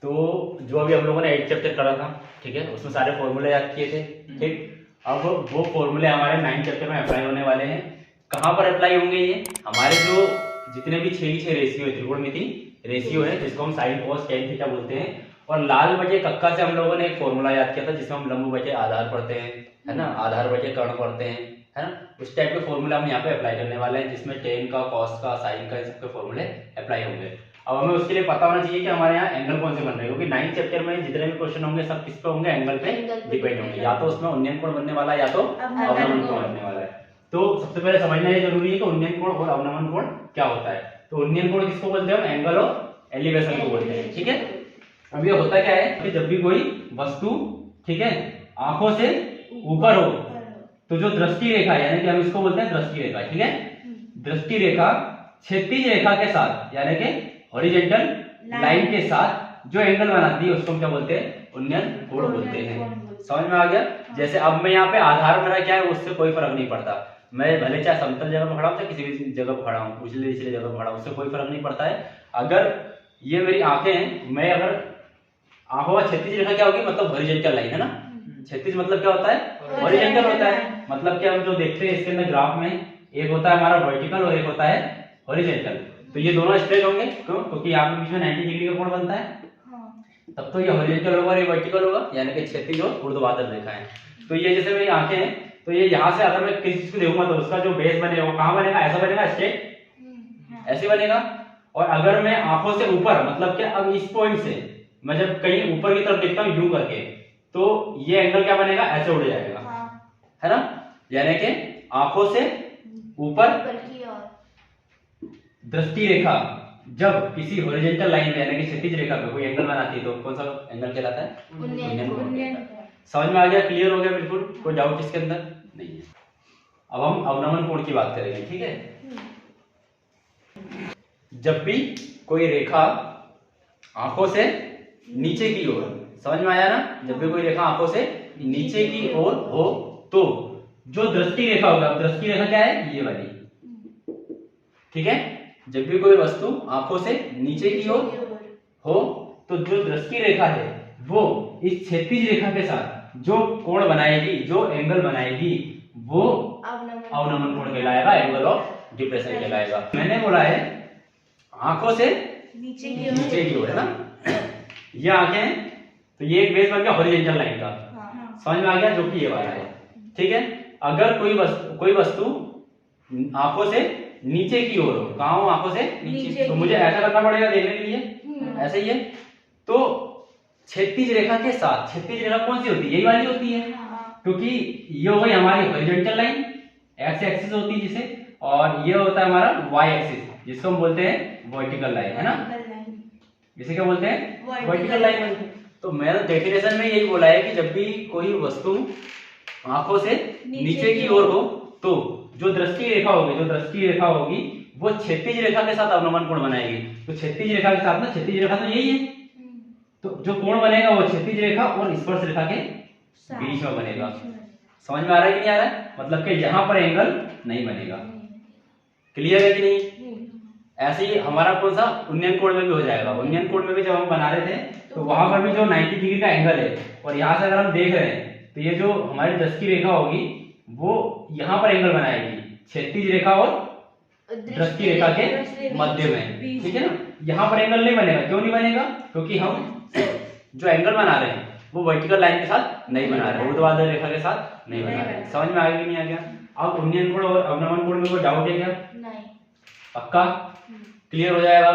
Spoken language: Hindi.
तो जो अभी हम लोगों ने 8 चैप्टर करा था, ठीक है, उसमें सारे फॉर्मूले याद किए थे। ठीक, अब वो फॉर्मूले हमारे 9 चैप्टर में अप्लाई होने वाले हैं। कहाँ पर अप्लाई होंगे? ये हमारे जो जितने भी 6 रेशियो है, त्रिकोणमिति रेशियो है, जिसको हम साइन कॉस टेन थीटा बोलते हैं। और लाल बटे कक्का से हम लोगों ने एक फॉर्मूला याद किया था, जिसमें हम लंब बटे आधार पढ़ते हैं, है ना, आधार बटे कर्ण पढ़ते हैं, है ना। उस टाइप के फॉर्मूला हम यहाँ पे अप्लाई करने वाले हैं, जिसमें टेन का, कॉस का, साइन का, इन सबके फॉर्मूले अप्लाई होंगे। अब हमें उसके लिए पता होना चाहिए कि हमारे यहाँ एंगल कौन से बन रहे हैं, क्योंकि 9 चैप्टर में जितने भी क्वेश्चन होंगे सब किस पे होंगे? एंगल पे डिपेंड होंगे। या तो उसमें उन्नयन कोण बनने वाला है, या तो अवनमन कोण बनने वाला है। तो सबसे पहले समझना ये जरूरी है कि उन्नयन कोण और अवनमन कोण क्या होता है। तो उन्नयन कोण किसको बोलते हैं? एंगल ऑफ एलिवेशन को बोलते हैं। ठीक है, अब ये होता क्या है कि जब भी कोई वस्तु, ठीक है, आंखों से ऊपर हो, तो जो दृष्टि रेखा, यानी कि हम इसको बोलते हैं दृष्टि रेखा, ठीक है, दृष्टि रेखा क्षैतिज रेखा के साथ, यानी कि हॉरिजॉन्टल लाइन के साथ जो एंगल बनाती है उसको हम क्या बोलते हैं? उन्नयन कोण बोलते हैं। समझ में आ गया? जैसे अब मैं यहाँ पे आधार मेरा क्या है, उससे कोई फर्क नहीं पड़ता। मैं भले चाहे समतल जगह पर खड़ा हूँ, चाहे किसी भी जगह पर खड़ा हूँ, उछले निचले जगह पर खड़ा हूँ, उससे कोई फर्क नहीं पड़ता है। अगर ये मेरी आंखें हैं, मैं अगर आंखों का क्षैतिज रेखा क्या होगी? मतलब हॉरिजॉन्टल लाइन, है ना। क्षैतिज मतलब क्या होता है? हॉरिजॉन्टल होता है। मतलब कि हम जो देखते हैं इसके अंदर ग्राफ में, एक होता है हमारा वर्टिकल और एक होता है हॉरिजॉन्टल। तो ये दोनों स्ट्रेट होंगे, क्यों? क्योंकि यहाँ पे बीच में 90 डिग्री का कोण बनता है। तब तो ये हॉरिजॉन्टल होगा और ये वर्टिकल होगा, यानी कि क्षैतिज और ऊर्ध्वाधर रेखा है। तो ये जैसे मेरी आंखें हैं, तो ये यहाँ से अगर मैं किसी चीज को देखूंगा तो उसका जो बेस बनेगा वो कहाँ बनेगा? ऐसा बनेगा, स्ट्रेट ऐसे बनेगा। और अगर मैं आंखों से ऊपर, मतलब क्या, अब इस पॉइंट से मैं जब कहीं ऊपर की तरफ देखता हूँ यूं करके, तो ये एंगल क्या बनेगा? ऐसे उड़ जाएगा, है ना। यानी कि आंखों से ऊपर दृष्टि रेखा जब किसी हॉरिजॉन्टल लाइन में, यानी कि क्षैतिज रेखा पे कोई एंगल बनाती है, तो कौन सा एंगल कहलाता है? उन्नयन कोण। समझ में आ गया? क्लियर हो गया बिल्कुल? कोई डाउट इसके अंदर नहीं है। अब हम अवनमन कोण की बात करेंगे, ठीक है। जब भी कोई रेखा आंखों से नीचे की ओर, समझ में आया ना? जब भी कोई रेखा आंखों से नीचे की ओर हो, तो जो दृष्टि रेखा होगा, दृष्टि रेखा क्या है? ये वाली, ठीक है। जब भी कोई वस्तु आंखों से नीचे की ओर हो, तो जो दृष्टि रेखा है वो इस क्षैतिज रेखा के साथ जो कोण बनाएगी, जो एंगल बनाएगी, वो अवनमन कोण कहलाएगा, एंगल ऑफ डिप्रेशन कहलाएगा। मैंने बोला है आंखों से नीचे की ओर, है ना। ये आंखें, तो ये एक बेस बन गया हॉरिजॉन्टल लाइन का। समझ में आ गया? जो कि ये वाला है, ठीक है। अगर कोई वस्तु आंखों से नीचे की ओर हो, कहाँ हो? आंखों से नीचे, तो मुझे ऐसा करना पड़ेगा देखने के लिए, ऐसे ही है। तो क्षैतिज रेखा के साथ, क्षैतिज रेखा कौन सी होती है? यही वाली होती है, क्योंकि ये हो गई हमारी हॉरिजॉन्टल लाइन, एक्स एक्सिस होती है जिसे, और ये होता है हमारा वाई एक्सिस, जिसको हम बोलते हैं वर्टिकल लाइन, है ना। जिसे क्या बोलते हैं? Vertical line. तो मैंने डेफिनेशन में यही बोला है कि जब भी कोई वस्तु आंखों से नीचे की ओर हो, तो जो दृष्टि रेखा होगी वो क्षैतिज रेखा के साथ अवनमन कोण बनाएगी। तो क्षैतिज रेखा के साथ ना, क्षैतिज रेखा तो यही है, तो जो कोण बनेगा वो क्षैतिज रेखा और स्पर्श रेखा के बीच में बनेगा। समझ में आ रहा है कि नहीं आ रहा है? मतलब कि यहाँ पर एंगल नहीं बनेगा। क्लियर है कि नहीं? ऐसे ही हमारा कौन सा? उन्नयन कोण में भी हो जाएगा। उन्नयन कोण में भी जब हम बना रहे थे, तो वहां पर भी जो 90 डिग्री का एंगल है, और यहाँ से अगर हम देख रहे हैं, तो ये जो हमारी दृष्टि रेखा होगी वो यहाँ पर एंगल बनाएगी, क्षैतिज रेखा और दृष्टि रेखा के मध्य में, ठीक है ना। यहाँ पर एंगल नहीं बनेगा। क्यों नहीं बनेगा? क्योंकि हम जो एंगल बना रहे हैं वो वर्टिकल लाइन के साथ नहीं बना रहे, ऊर्ध्वाधर रेखा के साथ नहीं बना रहे। समझ में आ गया कि नहीं आ गया? अब उन्नयन कोण और अवनमन कोण में कोई डाउट है क्या? नहीं। पक्का क्लियर हो जाएगा?